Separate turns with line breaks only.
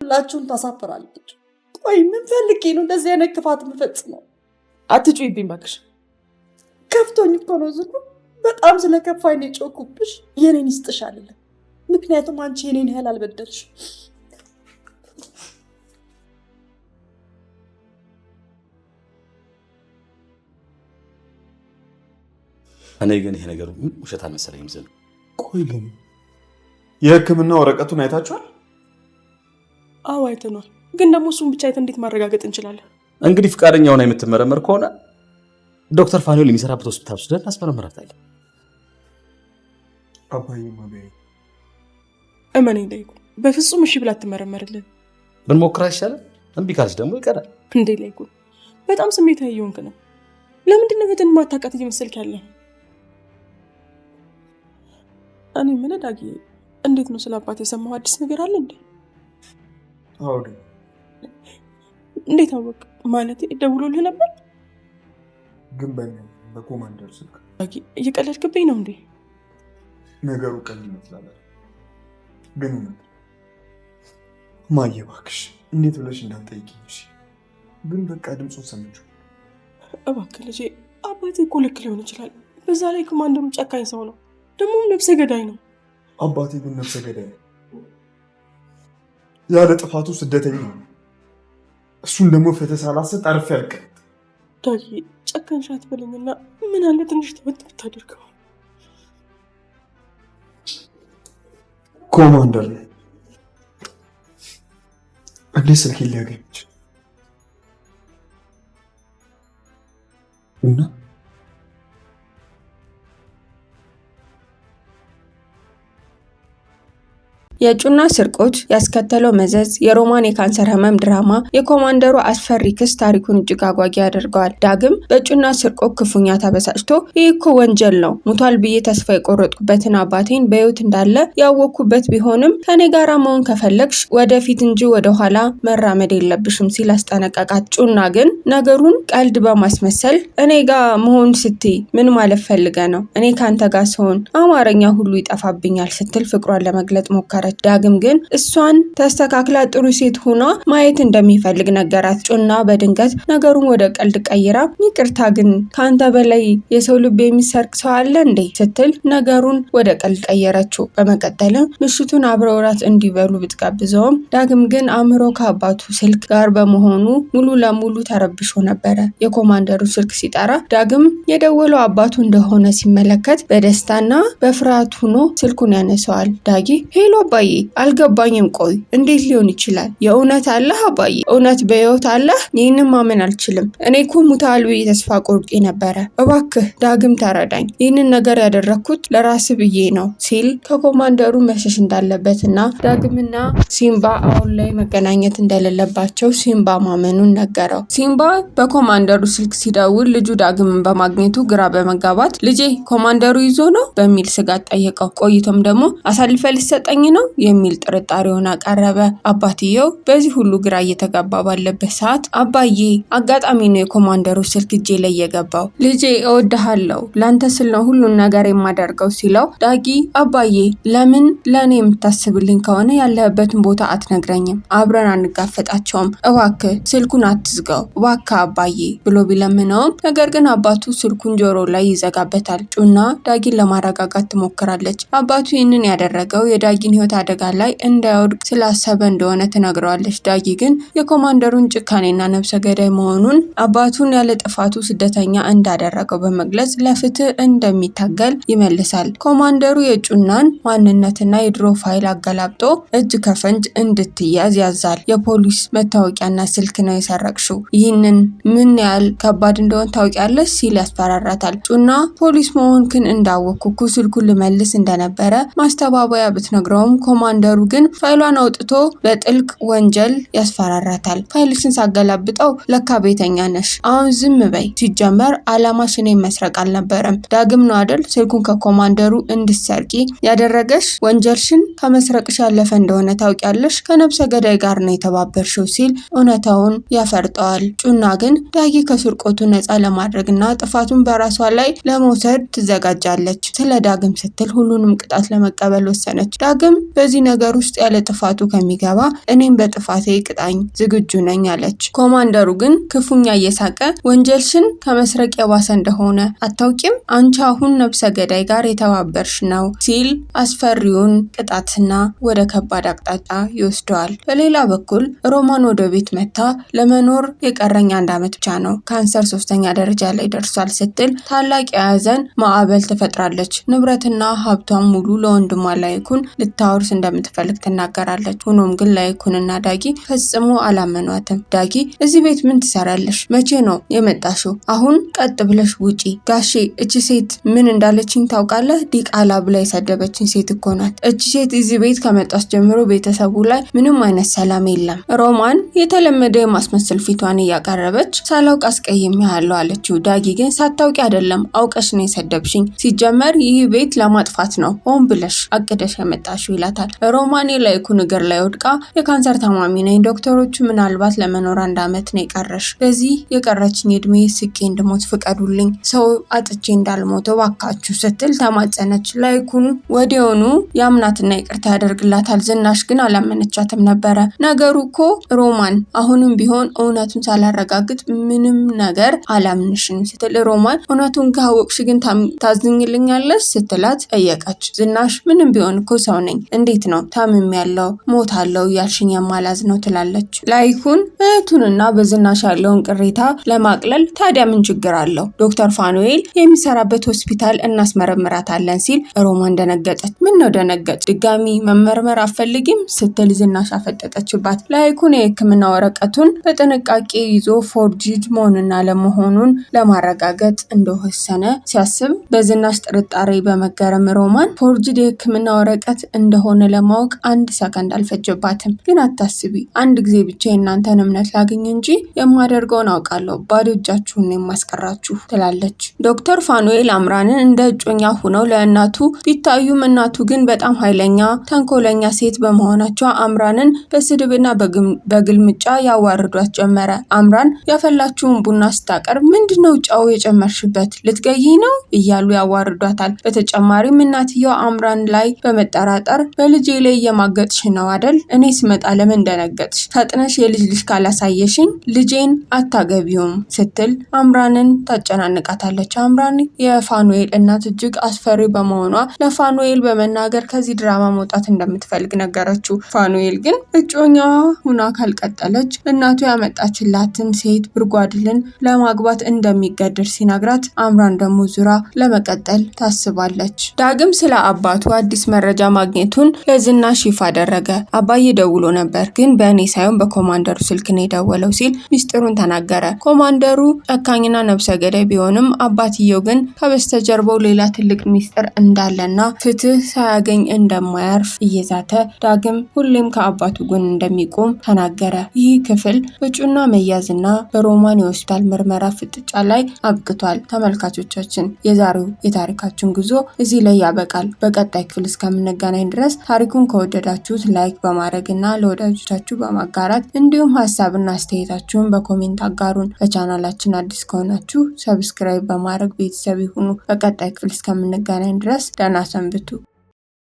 ሁላችሁን ታሳፍራለች። ቆይ ምን ፈልጌ ነው እንደዚህ አይነት ክፋት የምፈጽመው?
አትጩይብኝ እባክሽ።
ከፍቶኝ እኮ ነው ዝሩ። በጣም ስለከፋኝ ነው የጮኩብሽ። የኔን ይስጥሽ አልልም፣ ምክንያቱም አንቺ የኔን ያህል አልበደልሽ።
እኔ ግን ይሄ ነገር ውሸት አልመሰለኝም። ዝም
ቆይ ግን የሕክምና ወረቀቱን አይታችኋል?
አዎ አይተናል። ግን ደግሞ እሱን ብቻ አይተን እንዴት ማረጋገጥ እንችላለን?
እንግዲህ ፍቃደኛ ሆና የምትመረመር ከሆነ ዶክተር ፋኑኤል የሚሰራበት ሆስፒታል ወስደን አስመረምራታለን።
አባዬ ማበይ
እመኔ ላይኩ በፍጹም እሺ ብላ ትመረመርልን።
ብንሞክር አይሻልም? እምቢ ካልሽ ደግሞ ይቀራል።
እንዴ ላይኩ በጣም ስሜታዊ እየሆንክ ነው። ለምንድን ነው እህትን ማታውቃት እየመሰልክ ያለህ? እኔ ምን ዳጊ፣ እንዴት ነው ስለ አባት የሰማው አዲስ ነገር አለ እንዴ?
አዎ።
እንዴት አወቅ? ማለት ደውሎልህ ነበር?
ግን በኮማንደር ስልክ።
ዳጊ እየቀለድክብኝ ነው እንዴ?
ነገሩ ቀልድ ይመስላል፣ ግን እውነት ማየ እባክሽ እንዴት ብለሽ እንዳትጠይቂኝ እሺ? ግን በቃ ድምፁን ሰምቼው።
እባክህ ልጄ፣ አባቴ እኮ ልክ ሊሆን ይችላል። በዛ ላይ ኮማንደሩ ጨካኝ ሰው ነው፣ ደግሞ ነፍሰ ገዳይ ነው።
አባቴ ግን ነፍሰ ገዳይ ነው፣ ያለ ጥፋቱ ስደተኛ ነው። እሱን ደግሞ ፍትህ ሳላሰጥ አርፌ አልቀጥ።
ዳጊ ጨካኝ ሻት በለኝና ምን አለ ትንሽ ተወጥ ብታደርገው።
ኮማንደር ነው እንዴት ስልክ ሊያገኝ እና
የጩና ስርቆት ያስከተለው መዘዝ፣ የሮማን የካንሰር ህመም ድራማ፣ የኮማንደሩ አስፈሪ ክስ ታሪኩን እጅግ አጓጊ ያደርገዋል። ዳግም በጩና ስርቆት ክፉኛ ተበሳጭቶ ይህ እኮ ወንጀል ነው፣ ሙቷል ብዬ ተስፋ የቆረጥኩበትን አባቴን በህይወት እንዳለ ያወቅኩበት ቢሆንም ከኔ ጋራ መሆን ከፈለግሽ ወደፊት እንጂ ወደኋላ መራመድ የለብሽም ሲል አስጠነቀቃት። ጩና ግን ነገሩን ቀልድ በማስመሰል እኔ ጋር መሆን ስትይ ምን ማለት ፈልገ ነው? እኔ ካንተ ጋር ስሆን አማርኛ ሁሉ ይጠፋብኛል ስትል ፍቅሯን ለመግለጥ ሞከረ። ዳግም ግን እሷን ተስተካክላ ጥሩ ሴት ሆና ማየት እንደሚፈልግ ነገራት። ጩና በድንገት ነገሩን ወደ ቀልድ ቀይራ ይቅርታ ግን ካንተ በላይ የሰው ልብ የሚሰርቅ ሰው አለ እንዴ ስትል ነገሩን ወደ ቀልድ ቀየረችው። በመቀጠልም ምሽቱን አብረው እራት እንዲበሉ ብትጋብዘውም ዳግም ግን አእምሮ ከአባቱ ስልክ ጋር በመሆኑ ሙሉ ለሙሉ ተረብሾ ነበረ። የኮማንደሩ ስልክ ሲጠራ ዳግም የደወለው አባቱ እንደሆነ ሲመለከት በደስታና በፍርሃት ሆኖ ስልኩን ያነሳዋል። ዳጊ ሄሎ አባዬ፣ አልገባኝም። ቆይ እንዴት ሊሆን ይችላል? የእውነት አለህ አባዬ? እውነት በህይወት አለህ? ይህንን ማመን አልችልም። እኔ እኮ ሙታል ብዬ ተስፋ ቆርጬ ነበረ። እባክህ ዳግም ተረዳኝ። ይህንን ነገር ያደረግኩት ለራስ ብዬ ነው ሲል ከኮማንደሩ መሸሽ እንዳለበትና ዳግምና ሲምባ አሁን ላይ መገናኘት እንደሌለባቸው ሲምባ ማመኑን ነገረው። ሲምባ በኮማንደሩ ስልክ ሲደውል ልጁ ዳግምን በማግኘቱ ግራ በመጋባት ልጄ ኮማንደሩ ይዞ ነው በሚል ስጋት ጠየቀው። ቆይቶም ደግሞ አሳልፈ ሊሰጠኝ ነው የሚል ጥርጣሬውን አቀረበ። አባትየው በዚህ ሁሉ ግራ እየተጋባ ባለበት ሰዓት አባዬ አጋጣሚ ነው የኮማንደሩ ስልክ እጄ ላይ የገባው። ልጄ እወድሃለሁ፣ ላንተ ስል ነው ሁሉን ነገር የማደርገው ሲለው ዳጊ አባዬ ለምን ለእኔ የምታስብልኝ ከሆነ ያለህበትን ቦታ አትነግረኝም? አብረን አንጋፈጣቸውም? እባክህ ስልኩን አትዝጋው እባክህ አባዬ ብሎ ቢለምነውም ነገር ግን አባቱ ስልኩን ጆሮ ላይ ይዘጋበታል። ጩና ዳጊን ለማረጋጋት ትሞክራለች። አባቱ ይህንን ያደረገው የዳጊን ህይወት አደጋ ላይ እንዳይወድቅ ስላሰበ እንደሆነ ትነግረዋለች። ዳጊ ግን የኮማንደሩን ጭካኔና ነፍሰ ገዳይ መሆኑን አባቱን ያለ ጥፋቱ ስደተኛ እንዳደረገው በመግለጽ ለፍትህ እንደሚታገል ይመልሳል። ኮማንደሩ የጩናን ማንነትና የድሮ ፋይል አገላብጦ እጅ ከፈንጅ እንድትያዝ ያዛል። የፖሊስ መታወቂያና ስልክ ነው የሰረቅሽው፣ ይህንን ምን ያህል ከባድ እንደሆነ ታውቂያለሽ ሲል ያስፈራራታል። ጩና ፖሊስ መሆንክን እንዳወቅኩ ስልኩን ልመልስ እንደነበረ ማስተባበያ ብትነግረውም ኮማንደሩ ግን ፋይሏን አውጥቶ በጥልቅ ወንጀል ያስፈራራታል። ፋይልሽን ሳገላብጠው ለካ ቤተኛ ነሽ፣ አሁን ዝም በይ። ሲጀመር አላማሽ እኔን መስረቅ አልነበረም። ዳግም ነው አይደል ስልኩን ከኮማንደሩ እንድትሰርቂ ያደረገሽ? ወንጀልሽን ከመስረቅሽ ያለፈ እንደሆነ ታውቂያለሽ። ከነብሰ ገዳይ ጋር ነው የተባበርሽው ሲል እውነታውን ያፈርጠዋል። ጩና ግን ዳጊ ከስርቆቱ ነፃ ለማድረግና ጥፋቱን በራሷ ላይ ለመውሰድ ትዘጋጃለች። ስለ ዳግም ስትል ሁሉንም ቅጣት ለመቀበል ወሰነች። ዳግም በዚህ ነገር ውስጥ ያለ ጥፋቱ ከሚገባ እኔም በጥፋቴ ቅጣኝ ዝግጁ ነኝ አለች። ኮማንደሩ ግን ክፉኛ እየሳቀ ወንጀልሽን ከመስረቅ የባሰ እንደሆነ አታውቂም? አንቺ አሁን ነብሰ ገዳይ ጋር የተባበርሽ ነው ሲል አስፈሪውን ቅጣትና ወደ ከባድ አቅጣጫ ይወስደዋል። በሌላ በኩል ሮማን ወደ ቤት መታ ለመኖር የቀረኝ 1 ዓመት ብቻ ነው፣ ካንሰር 3ኛ ደረጃ ላይ ደርሷል ስትል ታላቅ የሐዘን ማዕበል ትፈጥራለች። ንብረትና ሀብቷን ሙሉ ለወንድሟ ላይኩን ልታወርስ እንደምትፈልግ ትናገራለች። ሆኖም ግን ላይኩንና ዳጊ ፈጽሞ አላመኗትም። ዳጊ እዚህ ቤት ምን ትሰራለሽ? መቼ ነው የመጣሽው? አሁን ቀጥ ብለሽ ውጪ። ጋሼ እቺ ሴት ምን እንዳለችኝ ታውቃለህ? ዲቃላ ብላ የሰደበችኝ ሴት እኮ ናት። እቺ ሴት እዚህ ቤት ከመጣች ጀምሮ ቤተሰቡ ላይ ምንም አይነት ሰላም የለም። ሮማን የተለመደ የማስመሰል ፊቷን እያቀረበች ሳላውቅ አስቀይሜሃለሁ አለችው። ዳጊ ግን ሳታውቂ አይደለም አውቀሽ ነው የሰደብሽኝ። ሲጀመር ይህ ቤት ለማጥፋት ነው ሆን ብለሽ አቅደሽ የመጣሽው ይላታል። ሮማን የላይኩን እግር ላይ ወድቃ የካንሰር ታማሚ ነኝ፣ ዶክተሮቹ ምናልባት ለመኖር 1 ዓመት ነው የቀረሽ፣ በዚህ የቀረችኝ እድሜ ስቄ እንድሞት ፍቀዱልኝ፣ ሰው አጥቼ እንዳልሞት እባካችሁ ስትል ተማጸነች። ላይኩን ወዲያውኑ ያምናትና ይቅርታ ያደርግላታል። ዝናሽ ግን አላመነቻትም ነበረ። ነገሩ እኮ ሮማን አሁንም ቢሆን እውነቱን ሳላረጋግጥ ምንም ነገር አላምንሽም ስትል ሮማን እውነቱን ካወቅሽ ግን ታዝኝልኛለሽ ስትላት ጠየቀች። ዝናሽ ምንም ቢሆን እኮ ሰው ነኝ፣ እንዴት ነው ታምም ያለው ሞት አለው ያልሽኝ የማላዝ ነው ትላለች። ላይኩን እህቱንና በዝናሽ ያለውን ቅሬታ ለማቅለል ታዲያ ምን ችግር አለው? ዶክተር ፋኑኤል የሚሰራበት ሆስፒታል እናስመረምራታለን ሲል ሮማን ደነገጠች። ምን ነው ደነገጥ? ድጋሚ መመርመር አፈልጊም ስትል ዝናሽ አፈጠጠችባት። ላይኩን የሕክምና ወረቀቱን በጥንቃቄ ይዞ ፎርጂድ መሆንና ለመሆኑን ለማረጋገጥ እንደወሰነ ሲያስብ በዝናሽ ጥርጣሬ በመገረም ሮማን ፎርጂድ የሕክምና ወረቀት እንደሆነ ለማወቅ 1 ሰከንድ አልፈጀባትም። ግን አታስቢ፣ 1 ጊዜ ብቻ የእናንተን እምነት ላገኝ እንጂ የማደርገውን አውቃለሁ፣ ባዶ እጃችሁን የማስቀራችሁ ትላለች። ዶክተር ፋኑኤል አምራንን እንደ እጮኛ ሆነው ለእናቱ ቢታዩም እናቱ ግን በጣም ኃይለኛ ተንኮለኛ ሴት በመሆናቸው አምራንን በስድብና በግልምጫ ያዋርዷት ጀመረ። አምራን ያፈላችውን ቡና ስታቀርብ ምንድነው ጫው የጨመርሽበት? ልትገይ ነው እያሉ ያዋርዷታል። በተጨማሪም እናትየው አምራን ላይ በመጠራጠር በልጄ ላይ እየማገጥሽ ነው አይደል? እኔ ስመጣ ለምን ደነገጥሽ? ፈጥነሽ የልጅ ልጅ ካላሳየሽኝ ልጄን አታገቢውም ስትል አምራንን ታጨናንቃታለች። አምራን የፋኑኤል እናት እጅግ አስፈሪ በመሆኗ ለፋኑኤል በመናገር ከዚህ ድራማ መውጣት እንደምትፈልግ ነገረችው። ፋኑኤል ግን እጮኛዋ ሁና ካልቀጠለች እናቱ ያመጣችላትን ሴት ብርጓድልን ለማግባት እንደሚገድር ሲነግራት አምራን ደግሞ ዙራ ለመቀጠል ታስባለች። ዳግም ስለ አባቱ አዲስ መረጃ ማግኘቱን ለዝናሽ ይፋ አደረገ። አባዬ ደውሎ ነበር፣ ግን በእኔ ሳይሆን በኮማንደሩ ስልክ ነው የደወለው ሲል ሚስጥሩን ተናገረ። ኮማንደሩ ጨካኝና ነብሰ ገዳይ ቢሆንም አባትየው ግን ከበስተጀርባው ሌላ ትልቅ ሚስጥር እንዳለና ፍትህ ሳያገኝ እንደማያርፍ እየዛተ ዳግም ሁሌም ከአባቱ ጎን እንደሚቆም ተናገረ። ይህ ክፍል በእጩና መያዝና በሮማን የሆስፒታል ምርመራ ፍጥጫ ላይ አብቅቷል። ተመልካቾቻችን የዛሬው የታሪካችን ጉዞ እዚህ ላይ ያበቃል። በቀጣይ ክፍል እስከምንገናኝ ድረስ ታሪኩን ከወደዳችሁት ላይክ በማድረግና ለወዳጆቻችሁ በማጋራት እንዲሁም ሀሳብና አስተያየታችሁን በኮሜንት አጋሩን። በቻናላችን አዲስ ከሆናችሁ ሰብስክራይብ በማድረግ ቤተሰብ ይሁኑ። በቀጣይ ክፍል እስከምንገናኝ ድረስ ደህና ሰንብቱ።